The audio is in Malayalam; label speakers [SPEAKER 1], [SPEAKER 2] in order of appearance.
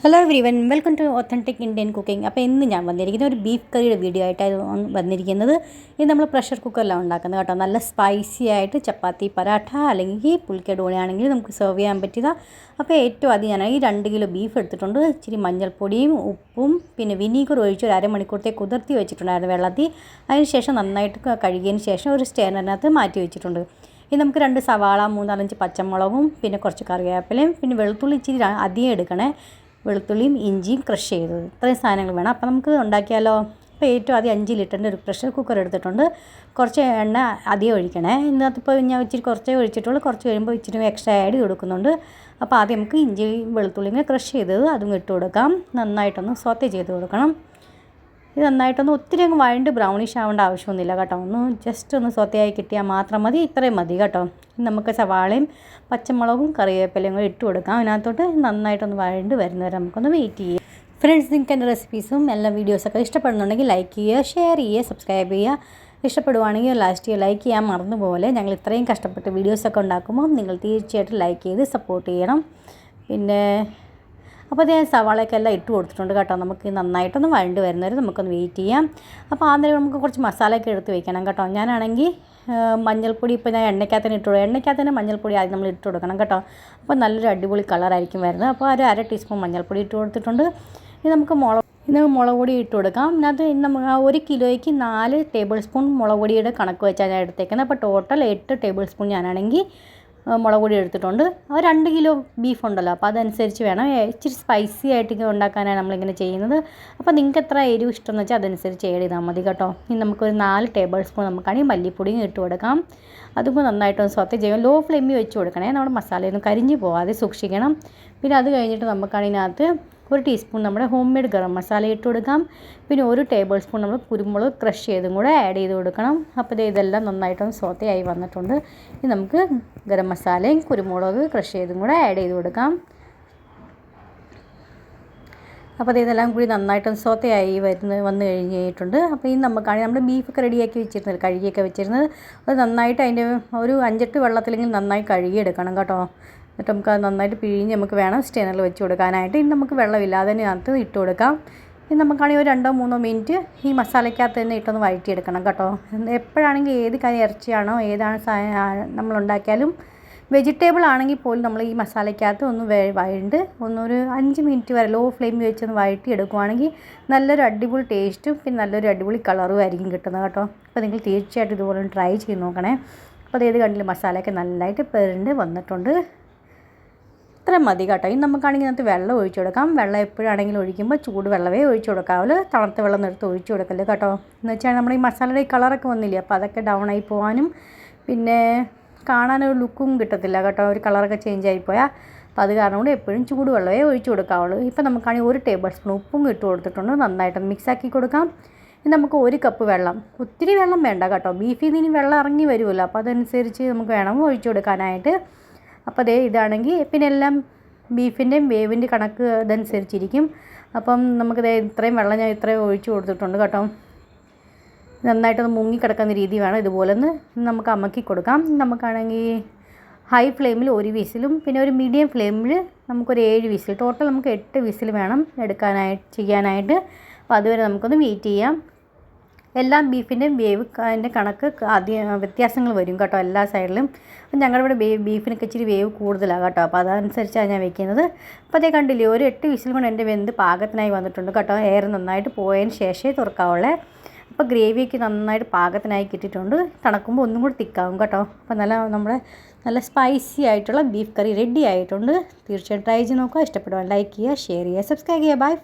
[SPEAKER 1] Hello everyone welcome to authentic Indian cooking. അപ്പോൾ ഇന്ന് ഞാൻ വന്നിരിക്കുന്നത് ഒരു ബീഫ് കറിയുടെ വീഡിയോ ആയിട്ടാണ് വന്നിരിക്കുന്നത്. ഇത് നമ്മൾ പ്രഷർ കുക്കറിലാണ് ഉണ്ടാക്കുന്നത് കേട്ടോ. നല്ല സ്പൈസി ആയിട്ട് ചപ്പാത്തി പരാഠ അല്ലെങ്കിൽ പുൽക്കഡോണി ആണെങ്കിൽ നമുക്ക് സെർവ് ചെയ്യാൻ പറ്റിയതാ. അപ്പോൾ ഏറ്റവും ആദ്യം ഞാൻ ഈ 2 കിലോ ബീഫ് എടുത്തിട്ടുണ്ട്. ഇച്ചിരി മഞ്ഞൾപ്പൊടിയും ഉപ്പും പിന്നെ വിനീഗർ ഒഴിച്ച് ഒരു അരമണിക്കൂറത്തേക്ക് കുതിർത്തി വെച്ചിട്ടുണ്ടായിരുന്നു വെള്ളത്തിൽ. അതിന് ശേഷം നന്നായിട്ട് കഴുകിയതിന് ശേഷം ഒരു സ്റ്റെയിനറിനകത്ത് മാറ്റി വെച്ചിട്ടുണ്ട്. ഇനി നമുക്ക് 2 സവാള 3-4 പച്ചമുളകും പിന്നെ കുറച്ച് കറിവേപ്പിലയും പിന്നെ വെളുത്തുള്ളി ഇച്ചിരി അധികം എടുക്കണേ. വെളുത്തുള്ളിയും ഇഞ്ചിയും ക്രഷ് ചെയ്തത്, ഇത്രയും സാധനങ്ങൾ വേണം. അപ്പോൾ നമുക്ക് ഉണ്ടാക്കിയാലോ. അപ്പോൾ ഏറ്റവും ആദ്യം 5 ലിറ്ററിൻ്റെ ഒരു പ്രഷർ കുക്കർ എടുത്തിട്ടുണ്ട്. കുറച്ച് എണ്ണ അധികം ഒഴിക്കണേ. ഇതിനകത്തിപ്പോൾ ഞാൻ ഇച്ചിരി കുറച്ചേ ഒഴിച്ചിട്ടുള്ളൂ. കുറച്ച് കഴിയുമ്പോൾ ഇച്ചിരി എക്സ്ട്രാ ആഡ് കൊടുക്കുന്നുണ്ട്. അപ്പോൾ ആദ്യം നമുക്ക് ഇഞ്ചി വെളുത്തുള്ളിയും ക്രഷ് ചെയ്തത് അതും ഇട്ട് കൊടുക്കാം. നന്നായിട്ടൊന്ന് സോത്തേ ചെയ്ത് കൊടുക്കണം. ഇത് നന്നായിട്ടൊന്ന് ഒത്തിരി അങ്ങ് വഴണ്ട് ബ്രൗണിഷ് ആവേണ്ട ആവശ്യമൊന്നുമില്ല കേട്ടോ. ഒന്ന് ജസ്റ്റ് ഒന്ന് സോത്തയായി കിട്ടിയാൽ മാത്രം മതി. ഇത്രയും മതി കേട്ടോ. നമുക്ക് സവാളയും പച്ചമുളകും കറിവേപ്പിലയും കൂടി ഇട്ട് കൊടുക്കാം. അതിനകത്തോട്ട് നന്നായിട്ടൊന്ന് വഴണ്ട് വരുന്നവരെ നമുക്കൊന്ന് വെയിറ്റ് ചെയ്യാം. ഫ്രണ്ട്സ്, നിങ്ങൾക്ക് എൻ്റെ റെസിപ്പീസും എല്ലാ വീഡിയോസൊക്കെ ഇഷ്ടപ്പെടുന്നുണ്ടെങ്കിൽ ലൈക്ക് ചെയ്യുക, ഷെയർ ചെയ്യുക, സബ്സ്ക്രൈബ് ചെയ്യുക. ഇഷ്ടപ്പെടുവാണെങ്കിൽ ലാസ്റ്റ് ലൈക്ക് ചെയ്യാൻ മറന്നുപോലെ. ഞങ്ങൾ ഇത്രയും കഷ്ടപ്പെട്ട് വീഡിയോസൊക്കെ ഉണ്ടാക്കുമ്പോൾ നിങ്ങൾ തീർച്ചയായിട്ടും ലൈക്ക് ചെയ്ത് സപ്പോർട്ട് ചെയ്യണം. പിന്നെ അപ്പോൾ ഞാൻ സവാളയൊക്കെ എല്ലാം ഇട്ട് കൊടുത്തിട്ടുണ്ട് കേട്ടോ. നമുക്ക് നന്നായിട്ടൊന്ന് വഴണ്ട് വരുന്നവരെ നമുക്കൊന്ന് വെയിറ്റ് ചെയ്യാം. അപ്പോൾ ആദ്യം നമുക്ക് കുറച്ച് മസാലയൊക്കെ എടുത്ത് വെക്കണം കേട്ടോ. ഞാനാണെങ്കിൽ മഞ്ഞൾപ്പൊടി ഇപ്പോൾ ഞാൻ എണ്ണയ്ക്കകത്തിന് ഇട്ട് കൊടുക്കും. എണ്ണയ്ക്കകത്തിന് മഞ്ഞൾപ്പൊടി ആദ്യം നമ്മൾ ഇട്ട് കൊടുക്കണം കേട്ടോ. അപ്പോൾ നല്ലൊരു അടിപൊളി കളറായിരിക്കും വരുന്നത്. അപ്പോൾ ഒരു 1/2 ടീസ്പൂൺ മഞ്ഞൾപ്പൊടി ഇട്ട് കൊടുത്തിട്ടുണ്ട്. ഇനി നമുക്ക് മുളക് പൊടി ഇട്ട് കൊടുക്കാം. ഇതിനകത്ത് നമുക്ക് 1 കിലോയ്ക്ക് 4 ടേബിൾ സ്പൂൺ മുളക് പൊടിയുടെ കണക്ക് വെച്ചാൽ ഞാൻ എടുത്തേക്കുന്നത്. അപ്പോൾ ടോട്ടൽ 8 ടേബിൾ സ്പൂൺ ഞാനാണെങ്കിൽ മുളക് പൊടി എടുത്തിട്ടുണ്ട്. 2 കിലോ ബീഫ് ഉണ്ടല്ലോ, അപ്പോൾ അതനുസരിച്ച് വേണം. ഇച്ചിരി സ്പൈസി ആയിട്ട് ഉണ്ടാക്കാനാണ് നമ്മളിങ്ങനെ ചെയ്യുന്നത്. അപ്പോൾ നിങ്ങൾക്ക് എത്ര എരിവ് ഇഷ്ടമെന്ന് വെച്ചാൽ അതനുസരിച്ച് ഏഡ് ചെയ്താൽ മതി കേട്ടോ. ഇനി നമുക്കൊരു 4 ടേബിൾ സ്പൂൺ നമുക്കാണെങ്കിൽ മല്ലിപ്പൊടിയും ഇട്ട് കൊടുക്കാം. അതും നന്നായിട്ടൊന്ന് സോത്തേ ചെയ്യാം. ലോ ഫ്ലെയിമിൽ വെച്ച് കൊടുക്കണേ. നമ്മുടെ മസാലയൊന്നും കരിഞ്ഞ് പോവാതെ സൂക്ഷിക്കണം. പിന്നെ അത് കഴിഞ്ഞിട്ട് നമുക്കാണെങ്കിൽ ഇതിനകത്ത് 1 ടീസ്പൂൺ നമ്മുടെ ഹോം മെയ്ഡ് ഗരം മസാല ഇട്ട് കൊടുക്കാം. പിന്നെ 1 ടേബിൾ സ്പൂൺ നമ്മൾ കുരുമുളക് ക്രഷ് ചെയ്തും കൂടെ ആഡ് ചെയ്ത് കൊടുക്കണം. അപ്പോൾ ഇതെല്ലാം നന്നായിട്ടൊന്ന് സോത്തേ ആയി വന്നിട്ടുണ്ട്. ഇനി നമുക്ക് ഗരം മസാലയും കുരുമുളക് ക്രഷ് ചെയ്തും കൂടെ ആഡ് ചെയ്ത് കൊടുക്കാം. അപ്പോൾ ഇതെല്ലാം കൂടി നന്നായിട്ടൊന്ന് സോത്തേ ആയി വന്നു കഴിഞ്ഞിട്ടുണ്ട്. അപ്പോൾ ഇനി നമുക്കാണെങ്കിൽ നമ്മുടെ ബീഫൊക്കെ റെഡിയാക്കി വെച്ചിരുന്നത്, കഴുകിയൊക്കെ വെച്ചിരുന്നത്, അത് നന്നായിട്ട് അതിൻ്റെ ഒരു 5-8 വെള്ളത്തിലെങ്കിലും നന്നായി കഴുകിയെടുക്കണം കേട്ടോ. എന്നിട്ട് നമുക്ക് അത് നന്നായിട്ട് പിഴിഞ്ഞ് നമുക്ക് വേണം സ്റ്റെയിനറിൽ വെച്ച് കൊടുക്കാനായിട്ട്. ഇനി നമുക്ക് വെള്ളമില്ലാതെ അതിനകത്ത് ഇട്ട് കൊടുക്കാം. ഇനി നമുക്കാണെങ്കിൽ ഒരു 2-3 മിനിറ്റ് ഈ മസാലയ്ക്കകത്ത് തന്നെ ഇട്ടൊന്ന് വഴറ്റിയെടുക്കണം കേട്ടോ. എപ്പോഴാണെങ്കിൽ ഏത് കറി ഇറച്ചിയാണോ ഏതാണ് നമ്മളുണ്ടാക്കിയാലും വെജിറ്റബിൾ ആണെങ്കിൽ പോലും നമ്മൾ ഈ മസാലയ്ക്കകത്ത് ഒന്ന് വഴണ്ട് ഒന്നൊരു 5 മിനിറ്റ് വരെ ലോ ഫ്ലെയിമിൽ വെച്ചൊന്ന് വഴറ്റിയെടുക്കുവാണെങ്കിൽ നല്ലൊരു അടിപൊളി ടേസ്റ്റും പിന്നെ നല്ലൊരു അടിപൊളി കളറും ആയിരിക്കും കിട്ടുന്നത് കേട്ടോ. അപ്പോൾ നിങ്ങൾ തീർച്ചയായിട്ടും ഇതുപോലെ ഒന്ന് ട്രൈ ചെയ്ത് നോക്കണേ. അപ്പോൾ അതേത് കണ്ടില്ല മസാലയൊക്കെ നല്ലതായിട്ട് പെരണ്ട് വന്നിട്ടുണ്ട്. ഇത്ര മതി കേട്ടോ. ഇനി നമുക്കാണെങ്കിൽ അതിനകത്ത് വെള്ളം ഒഴിച്ചു കൊടുക്കാം. വെള്ളം എപ്പോഴാണെങ്കിലും ഒഴിക്കുമ്പോൾ ചൂട് വെള്ളമേ ഒഴിച്ചു കൊടുക്കാവുള്ളൂ. തണുത്ത വെള്ളം എടുത്ത് ഒഴിച്ചു കൊടുക്കല്ലേ കേട്ടോ. എന്ന് വെച്ചാൽ നമ്മുടെ ഈ മസാലയുടെ ഈ കളറൊക്കെ വന്നില്ലേ, അപ്പോൾ അതൊക്കെ ഡൗൺ ആയി പോകാനും പിന്നെ കാണാനൊരു ലുക്കും കിട്ടത്തില്ല കേട്ടോ. ഒരു കളറൊക്കെ ചേഞ്ച് ആയിപ്പോയാൽ. അപ്പോൾ അത് കാരണം കൊണ്ട് എപ്പോഴും ചൂട് വെള്ളമേ ഒഴിച്ചു കൊടുക്കാവുള്ളൂ. ഇപ്പോൾ നമുക്കാണെങ്കിൽ 1 ടേബിൾ സ്പൂൺ ഉപ്പും ഇട്ട് കൊടുത്തിട്ടുണ്ട്. നന്നായിട്ടൊന്ന് മിക്സാക്കി കൊടുക്കാം. ഇനി നമുക്ക് 1 കപ്പ് വെള്ളം, ഒത്തിരി വെള്ളം വേണ്ട കേട്ടോ. ബീഫിൽ നിന്ന് ഇനി വെള്ളം ഇറങ്ങി വരുമല്ലോ, അപ്പോൾ അതനുസരിച്ച് നമുക്ക് വേണം ഒഴിച്ചു കൊടുക്കാനായിട്ട്. അപ്പോൾ ഇതാണെങ്കിൽ പിന്നെ എല്ലാം ബീഫിൻ്റെയും വേവിൻ്റെ കണക്ക് അതനുസരിച്ചിരിക്കും. അപ്പം നമുക്ക് ഇത്രയും വെള്ളം ഞാൻ ഇത്രയും ഒഴിച്ചു കൊടുത്തിട്ടുണ്ട് കേട്ടോ. നന്നായിട്ടൊന്ന് മുങ്ങിക്കിടക്കുന്ന രീതി വേണം. ഇതുപോലെ ഒന്ന് നമുക്ക് അമക്കി കൊടുക്കാം. നമുക്കാണെങ്കിൽ ഹൈ ഫ്ലെയിമിൽ 1 വിസിലും പിന്നെ ഒരു മീഡിയം ഫ്ലെയിമിൽ നമുക്കൊരു 7 വിസിൽ, ടോട്ടൽ നമുക്ക് 8 വിസിൽ വേണം ചെയ്യാനായിട്ട്. അപ്പോൾ അതുവരെ നമുക്കൊന്ന് വെയിറ്റ് ചെയ്യാം. എല്ലാ ബീഫിൻ്റെയും വേവ് അതിൻ്റെ കണക്ക് ആദ്യം വ്യത്യാസങ്ങൾ വരും കേട്ടോ എല്ലാ സൈഡിലും. അപ്പം ഞങ്ങളുടെ ഇവിടെ ബീഫിനൊക്കെ ഇച്ചിരി വേവ് കൂടുതലാണ് കേട്ടോ. അപ്പോൾ അതനുസരിച്ചാണ് ഞാൻ വെക്കുന്നത്. അപ്പോൾ അതേ കണ്ടില്ലേ, ഒരു 8 വിസിൽ കൊണ്ട് എൻ്റെ വെന്ത് പാകത്തിനായി വന്നിട്ടുണ്ട് കേട്ടോ. എയർ നന്നായിട്ട് പോയതിന് ശേഷമേ തുറക്കാവുള്ളേ. അപ്പോൾ ഗ്രേവിയൊക്കെ നന്നായിട്ട് പാകത്തിനായി കിട്ടിയിട്ടുണ്ട്. തണുക്കുമ്പോൾ ഒന്നും കൂടി തിക്കാവും കേട്ടോ. അപ്പോൾ നല്ല സ്പൈസി ആയിട്ടുള്ള ബീഫ് കറി റെഡി ആയിട്ടുണ്ട്. തീർച്ചയായിട്ടും ട്രൈ ചെയ്ത് നോക്കുക. ഇഷ്ടപ്പെടുവാൻ ലൈക്ക് ചെയ്യുക, ഷെയർ ചെയ്യുക, സബ്സ്ക്രൈബ് ചെയ്യുക. ബൈ.